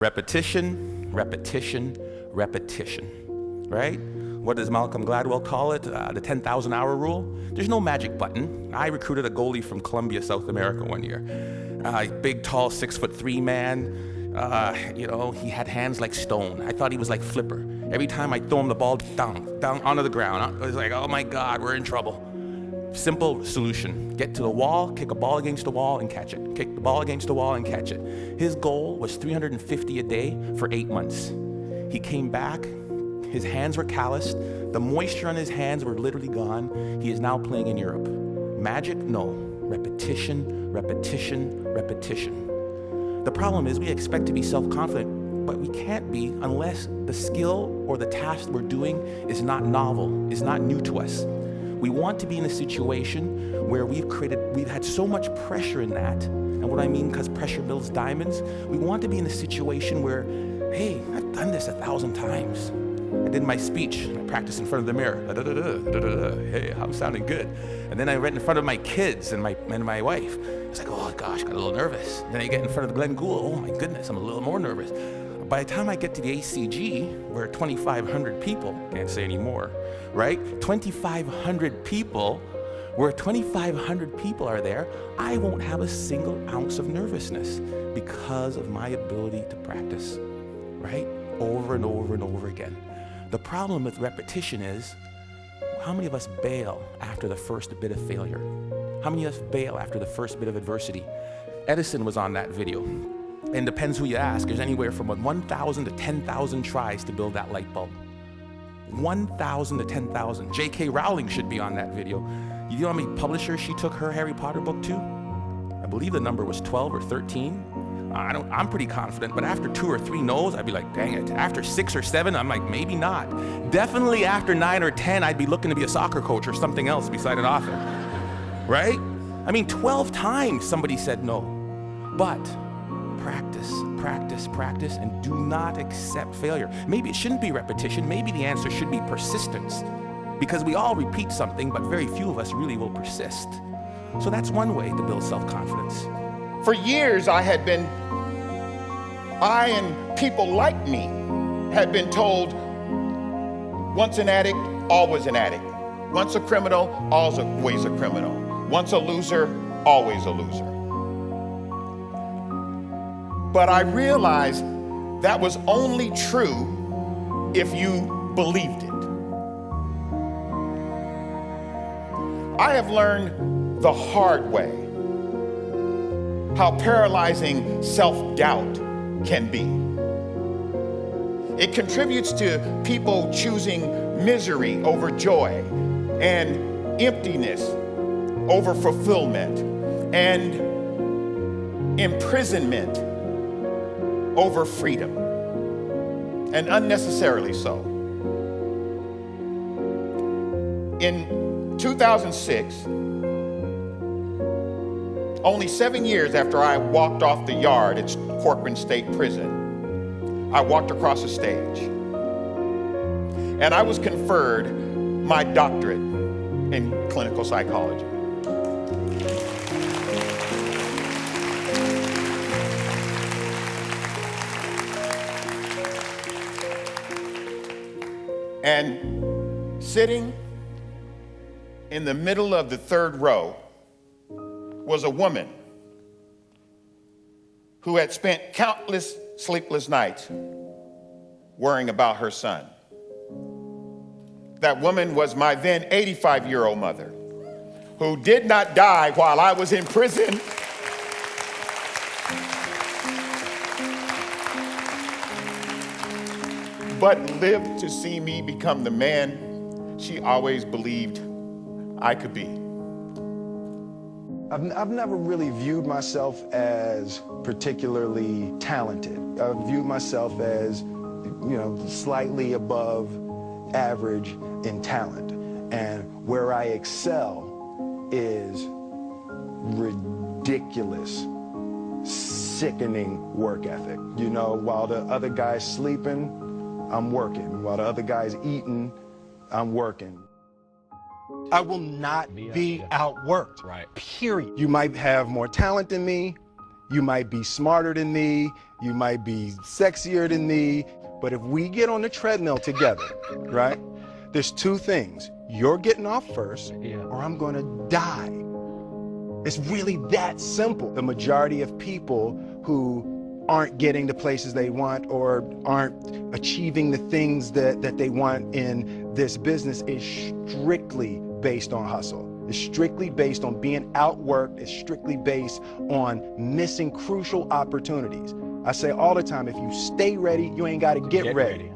Repetition, repetition, repetition, right? What does Malcolm Gladwell call it? The 10,000 hour rule? There's no magic button. I recruited a goalie from Colombia, South America one year. Big, tall, 6'3" man. He had hands like stone. I thought he was like Flipper. Every time I throw him the ball, down onto the ground. I was like, oh my God, we're in trouble. Simple solution. Get to the wall, kick a ball against the wall and catch it. Kick the ball against the wall and catch it. His goal was 350 a day for 8 months. He came back, his hands were calloused, the moisture on his hands were literally gone. He is now playing in Europe. Magic? No. Repetition, repetition, repetition. The problem is we expect to be self-confident, but we can't be unless the skill or the task we're doing is not novel, is not new to us. We want to be in a situation where we've had so much pressure in that, and what I mean, because pressure builds diamonds, we want to be in a situation where, hey, I've done this 1,000 times. I did my speech, I practiced in front of the mirror, hey, I'm sounding good. And then I read in front of my kids and my wife. It's like, oh gosh, got a little nervous. Then I get in front of Glenn Gould, oh my goodness, I'm a little more nervous. By the time I get to the ACG, where 2,500 people, can't say anymore, right? 2,500 people, where 2,500 people are there, I won't have a single ounce of nervousness because of my ability to practice, right? Over and over and over again. The problem with repetition is, how many of us bail after the first bit of failure? How many of us bail after the first bit of adversity? Edison was on that video. And depends who you ask, there's anywhere from 1,000 to 10,000 tries to build that light bulb. 1,000 to 10,000. J.K. Rowling should be on that video. You know how many publishers she took her Harry Potter book to? I believe the number was 12 or 13. I'm pretty confident, but after 2 or 3 no's, I'd be like, dang it. After 6 or 7, I'm like, maybe not. Definitely after 9 or 10, I'd be looking to be a soccer coach or something else beside an author, right? I mean, 12 times somebody said no, but practice, practice, practice, and do not accept failure. Maybe it shouldn't be repetition. Maybe the answer should be persistence, because we all repeat something, but very few of us really will persist. So that's one way to build self-confidence. For years, I and people like me had been told, once an addict, always an addict. Once a criminal, always a criminal. Once a loser, always a loser. But I realized that was only true if you believed it. I have learned the hard way how paralyzing self-doubt can be. It contributes to people choosing misery over joy and emptiness over fulfillment and imprisonment over freedom, and unnecessarily so. In 2006, only 7 years after I walked off the yard at Corcoran State Prison, I walked across the stage and I was conferred my doctorate in clinical psychology. And sitting in the middle of the 3rd row was a woman who had spent countless sleepless nights worrying about her son. That woman was my then 85-year-old mother, who did not die while I was in prison, but lived to see me become the man she always believed I could be. I've never really viewed myself as particularly talented. I've viewed myself as, slightly above average in talent. And where I excel is ridiculous, sickening work ethic. While the other guy's sleeping, I'm working. While the other guy's eating, I'm working. I will not be outworked, right? Period. You might have more talent than me, You might be smarter than me, you might be sexier than me, but if we get on the treadmill together, right, there's two things. You're getting off first, or I'm gonna die. It's really that simple. The majority of people who aren't getting the places they want or aren't achieving the things that they want in this business is strictly based on hustle. It's strictly based on being outworked. It's strictly based on missing crucial opportunities. I say all the time, if you stay ready, you ain't got to get ready.